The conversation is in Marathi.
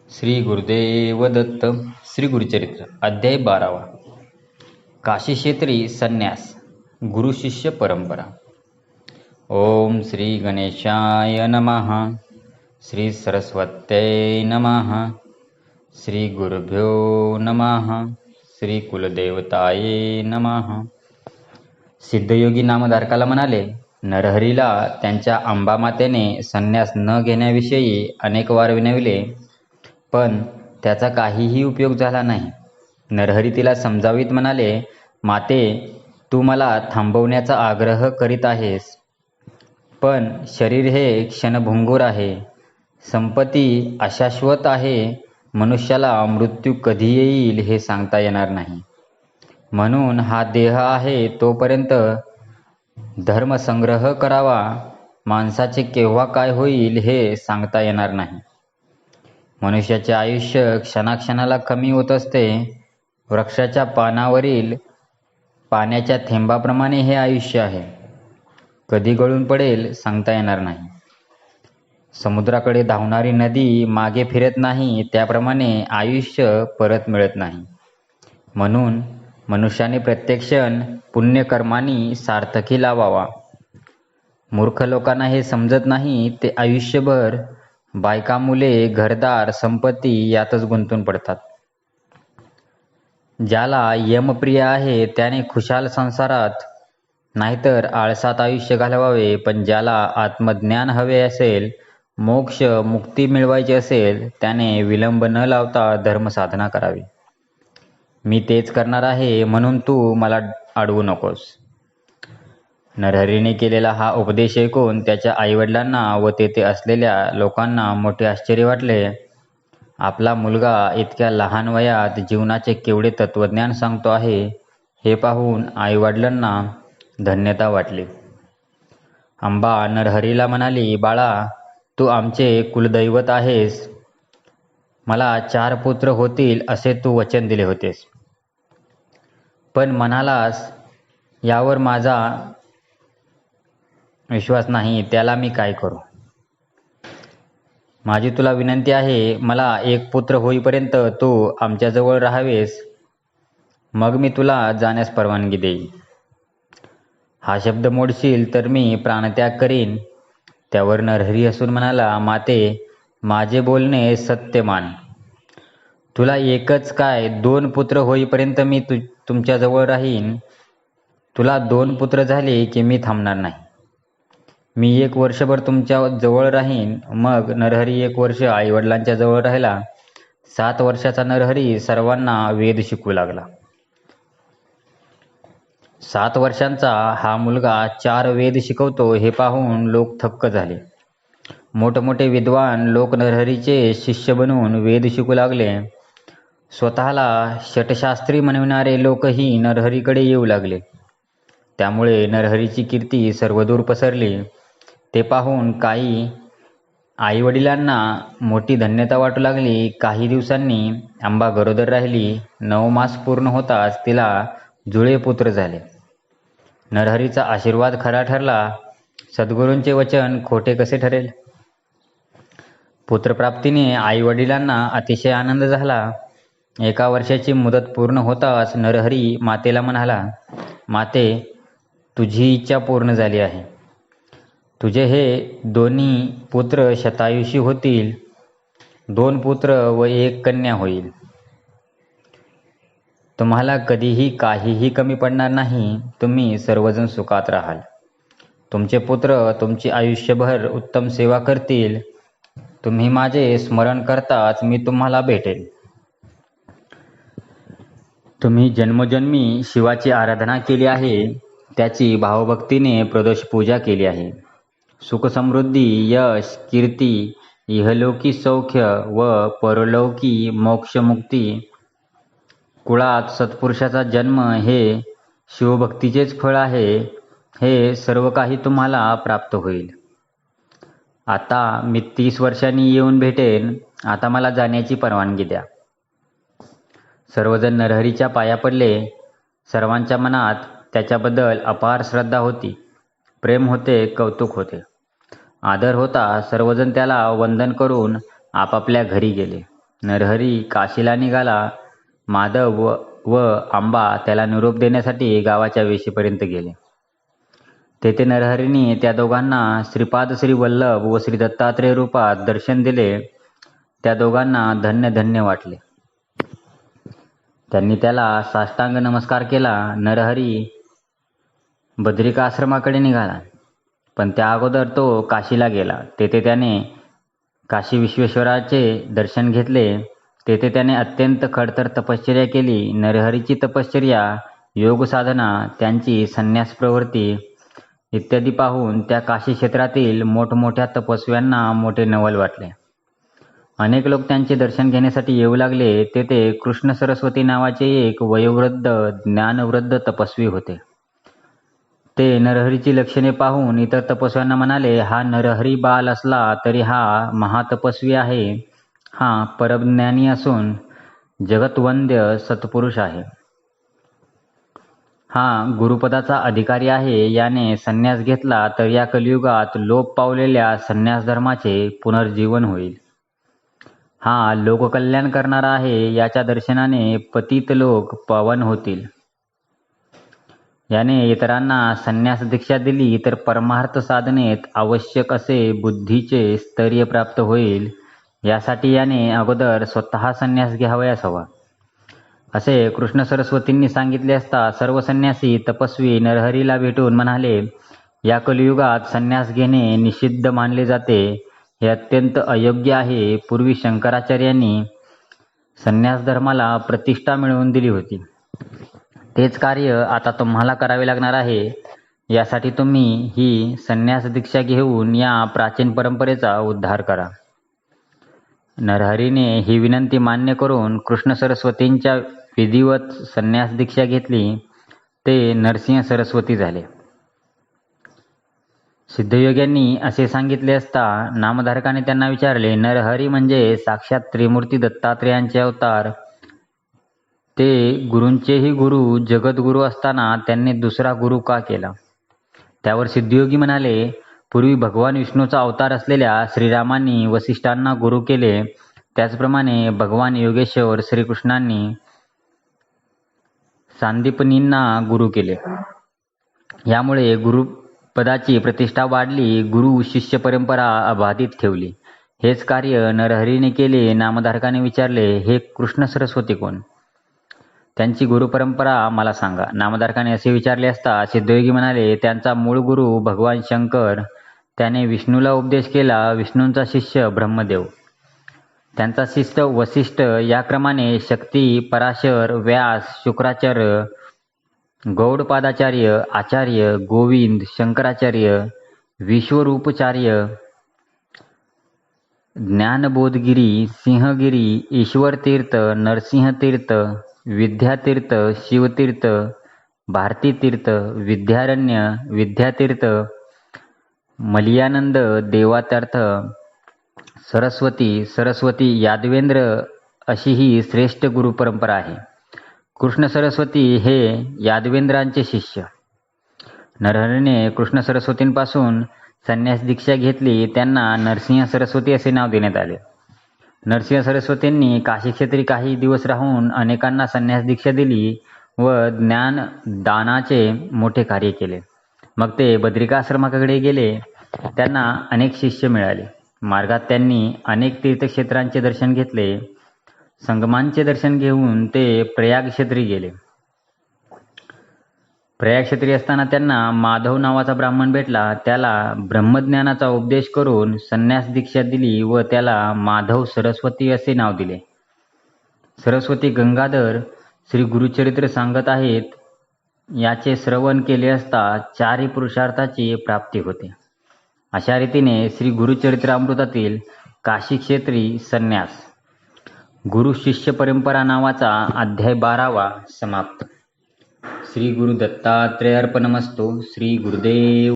श्री गुरुदेव दत्त. श्री गुरुचरित्र अध्याय 12. काशी क्षेत्री संन्यास. गुरु शिष्य परंपरा. ओम श्री गणेशाय नमः. श्री सरस्वत्यै नमः. श्री गुरुभ्यो नमः. श्री कुलदेवताये नमः. सिद्धयोगी नामधारकाला म्हणाले, नरहरीला त्यांच्या अंबामातेने संन्यास न घेण्याविषयी अनेक वार विनविले, पण त्याचा काहीही उपयोग झाला नाही. नरहरी तिला समजावीत म्हणाले, माते, तू मला थांबवण्याचा आग्रह करीत आहेस, पण शरीर हे क्षणभंगूर आहे, संपत्ती अशाश्वत आहे, मनुष्याला मृत्यू कधी येईल हे सांगता येणार नाही. म्हणून हा देह आहे तोपर्यंत धर्मसंग्रह करावा. माणसाचे केव्हा काय होईल हे सांगता येणार नाही. मनुष्याचे आयुष्य क्षणाक्षणाला कमी होत असते. वृक्षाच्या पानावरील पाण्याच्या थेंबाप्रमाणे हे आयुष्य आहे. कधी गळून पडेल सांगता येणार नाही. समुद्राकडे धावणारी नदी मागे फिरत नाही, त्याप्रमाणे आयुष्य परत मिळत नाही. म्हणून मनुष्याने प्रत्येक क्षण पुण्यकर्मांनी सार्थकी लावावा. मूर्ख लोकांना हे समजत नाही. ते आयुष्यभर बायका, मुले, घरदार, संपत्ती यातच गुंतून पडतात. ज्याला यमप्रिय आहे त्याने खुशाल संसारात नाहीतर आळसात आयुष्य घालवावे. पण ज्याला आत्मज्ञान हवे असेल, मोक्ष मुक्ती मिळवायची असेल, त्याने विलंब न लावता धर्मसाधना करावी. मी तेच करणार आहे, म्हणून तू मला अडवू नकोस. नरहरीने केलेला हा उपदेश ऐकून त्याच्या आईवडिलांना व तेथे असलेल्या लोकांना मोठे आश्चर्य वाटले. आपला मुलगा इतक्या लहान वयात जीवनाचे केवढे तत्वज्ञान सांगतो आहे हे पाहून आईवडिलांना धन्यता वाटली. अंबा नरहरीला म्हणाली, बाळा, तू आमचे कुलदैवत आहेस. मला 4 पुत्र होतील असे तू वचन दिले होतेस, पण म्हणालास यावर माझा विश्वास नाही, त्याला मी काय करू? माझी तुला विनंती आहे, मला 1 पुत्र होईपर्यंत तू आमच्याजवळ राहावेस, मग मी तुला जाण्यास परवानगी देईन. हा शब्द मोडशील तर मी प्राणत्याग करीन. त्यावर नरहरी हसून म्हणाला, माते, माझे बोलणे सत्य मान. तुला 1च काय 2 पुत्र होईपर्यंत मी तुमच्याजवळ राहीन. तुला 2 पुत्र झाले की मी थांबणार नाही. मी 1 वर्षभर तुमच्या जवळ राहीन. मग नरहरी 1 वर्ष आईवडिलांच्या जवळ राहिला. 7 वर्षाचा नरहरी सर्वांना वेद शिकवू लागला. 7 वर्षांचा हा मुलगा 4 वेद शिकवतो हे पाहून लोक थक्क झाले. मोठमोठे विद्वान लोक नरहरीचे शिष्य बनवून वेद शिकू लागले. स्वतःला षटशास्त्री म्हणविणारे लोकही नरहरीकडे येऊ लागले. त्यामुळे नरहरीची कीर्ती सर्वदूर पसरली. ते पाहून काही आईवडिलांना मोठी धन्यता वाटू लागली. काही दिवसांनी अंबा गरोदर राहिली. 9 मास पूर्ण होताच तिला जुळे पुत्र झाले. नरहरीचा आशीर्वाद खरा ठरला. सद्गुरूंचे वचन खोटे कसे ठरेल? पुत्रप्राप्तीने आईवडिलांना अतिशय आनंद झाला. 1 वर्षाची मुदत पूर्ण होताच नरहरी मातेला म्हणाला, माते, तुझी इच्छा पूर्ण झाली आहे. तुझे हे 2 पुत्र शतायुषी होतील. 2 पुत्र व 1 कन्या होईल. तुम्हाला कधीही काहीही कमी पडणार नाही. तुम्ही सर्वजण सुखात राहाल. तुमचे पुत्र तुमची आयुष्यभर उत्तम सेवा करतील. तुम्ही माझे स्मरण करताच मी तुम्हाला भेटेल. तुम्ही जन्मोजन्मी शिवाची आराधना केली आहे, त्याची भावभक्तीने प्रदोष पूजा केली आहे. सुखसमृद्धी, यश, कीर्ती, इहलोकी सौख्य व परलौकी मोक्षमुक्ती, कुळात सत्पुरुषाचा जन्म हे शिवभक्तीचेच फळ आहे. हे सर्व काही तुम्हाला प्राप्त होईल. आता मी 30 वर्षांनी येऊन भेटेन. आता मला जाण्याची परवानगी द्या. सर्वजण नरहरीच्या पाया पडले. सर्वांच्या मनात त्याच्याबद्दल अपार श्रद्धा होती. प्रेम होते, कौतुक होते, आदर होता. सर्वजण त्याला वंदन करून आपापल्या घरी गेले. नरहरी काशीला निघाला. माधव व आंबा त्याला निरोप देण्यासाठी गावाच्या वेशीपर्यंत गेले. तेथे नरहरीने त्या दोघांना श्रीपाद श्री वल्लभ व श्री दत्तात्रेय रूपात दर्शन दिले. त्या दोघांना धन्य धन्य वाटले. त्यांनी त्याला साष्टांग नमस्कार केला. नरहरी बद्रिकाश्रमाकडे निघाला, पण त्या अगोदर तो काशीला गेला. तेथे त्याने काशी विश्वेश्वराचे दर्शन घेतले. तेथे त्याने अत्यंत खडतर तपश्चर्या केली. नरहरीची तपश्चर्या, योग साधना, त्यांची संन्यास प्रवृत्ती इत्यादी पाहून त्या काशी क्षेत्रातील मोठमोठ्या तपस्व्यांना मोठे नवल वाटले. अनेक लोक त्यांचे दर्शन घेण्यासाठी येऊ लागले. तेथे कृष्ण सरस्वती नावाचे एक वयोवृद्ध ज्ञानवृद्ध तपस्वी होते. ते नरहरीची लक्षणे पाहून इतर तपस्व्यांना म्हणाले, हा नरहरी बाल असला तरी हा महातपस्वी आहे. हा परमज्ञानी असून जगतवंद्य सत्पुरुष आहे. हा गुरुपदाचा अधिकारी आहे. याने संन्यास घेतला तर या कलियुगात लोप पावलेल्या संन्यास धर्माचे पुनर्जीवन होईल. हा लोककल्याण करणारा आहे. याच्या दर्शनाने पतित लोक पावन होतील. याने इतरांना संन्यास दीक्षा दिली तर परमार्थ साधनेत आवश्यक असे बुद्धीचे स्थैर्य प्राप्त होईल. यासाठी याने अगोदर स्वतः संन्यास घ्यावयास हवा. असे कृष्ण सरस्वतींनी सांगितले असता सर्व संन्यासी तपस्वी नरहरीला भेटून म्हणाले, या कलियुगात संन्यास घेणे निषिद्ध मानले जाते. हे अत्यंत अयोग्य आहे. पूर्वी शंकराचार्यांनी संन्यास धर्माला प्रतिष्ठा मिळवून दिली होती. तेच कार्य आता तुम्हाला करावे लागणार आहे. यासाठी तुम्ही ही संन्यास दीक्षा घेऊन या प्राचीन परंपरेचा उद्धार करा. नरहरीने ही विनंती मान्य करून कृष्ण सरस्वतींच्या विधिवत संन्यास दीक्षा घेतली. ते नरसिंह सरस्वती झाले. सिद्धयोग्यांनी असे सांगितले असता नामधारकाने त्यांना विचारले, नरहरी म्हणजे साक्षात त्रिमूर्ती दत्तात्रेयांचे अवतार. ते गुरूंचेही गुरु, जगद्गुरू असताना त्यांनी दुसरा गुरु का केला? त्यावर सिद्धयोगी म्हणाले, पूर्वी भगवान विष्णूचा अवतार असलेल्या श्रीरामांनी वसिष्ठांना गुरु केले. त्याचप्रमाणे भगवान योगेश्वर श्रीकृष्णांनी सांदीपनींना गुरु केले. यामुळे गुरुपदाची प्रतिष्ठा वाढली. गुरु शिष्य परंपरा अबाधित ठेवली. हेच कार्य नरहरीने केले. नामधारकाने विचारले, हे कृष्ण सरस्वती कोण? त्यांची गुरुपरंपरा मला सांगा. नामधारकाने असे विचारले असता सिद्धयोगी म्हणाले, त्यांचा मूळ गुरु भगवान शंकर. त्याने विष्णूला उपदेश केला. विष्णूंचा शिष्य ब्रह्मदेव, त्यांचा शिष्य वसिष्ठ, या क्रमाने शक्ती, पराशर, व्यास, शुक्राचार्य, गौडपादाचार्य, आचार्य, गोविंद, शंकराचार्य, विश्वरूपचार्य, ज्ञानबोधगिरी, सिंहगिरी, ईश्वरतीर्थ, नरसिंहतीर्थ, विद्यातीर्थ, शिवतीर्थ, भारतीतीर्थ, विद्यारण्य, विद्यातीर्थ, मलियानंद, देवातीर्थ, सरस्वती, यादवेंद्र अशी ही श्रेष्ठ गुरुपरंपरा आहे. कृष्ण सरस्वती हे यादवेंद्रांचे शिष्य. नरहरीने कृष्ण सरस्वतींपासून संन्यास दीक्षा घेतली. त्यांना नरसिंह सरस्वती असे नाव देण्यात आले. नरसिंह सरस्वतींनी काशीक्षेत्री काही दिवस राहून अनेकांना संन्यास दीक्षा दिली व ज्ञानदानाचे मोठे कार्य केले. मग ते बद्रिकाश्रमाकडे गेले. त्यांना अनेक शिष्य मिळाले. मार्गात त्यांनी अनेक तीर्थक्षेत्रांचे दर्शन घेतले. संगमांचे दर्शन घेऊन ते प्रयागक्षेत्री गेले. प्रयागक्षेत्री असताना त्यांना माधव नावाचा ब्राह्मण भेटला. त्याला ब्रह्मज्ञानाचा उपदेश करून संन्यास दीक्षा दिली व त्याला माधव सरस्वती असे नाव दिले. सरस्वती गंगाधर श्री गुरुचरित्र सांगत आहेत. याचे श्रवण केले असता चारही पुरुषार्थाची प्राप्ती होते. अशा रीतीने श्री गुरुचरित्रामृतातील काशीक्षेत्री संन्यास गुरु शिष्य परंपरा नावाचा अध्याय 12वा समाप्त. श्री गुरु दत्तात्रेय अर्पणमस्तु. श्री गुरुदेव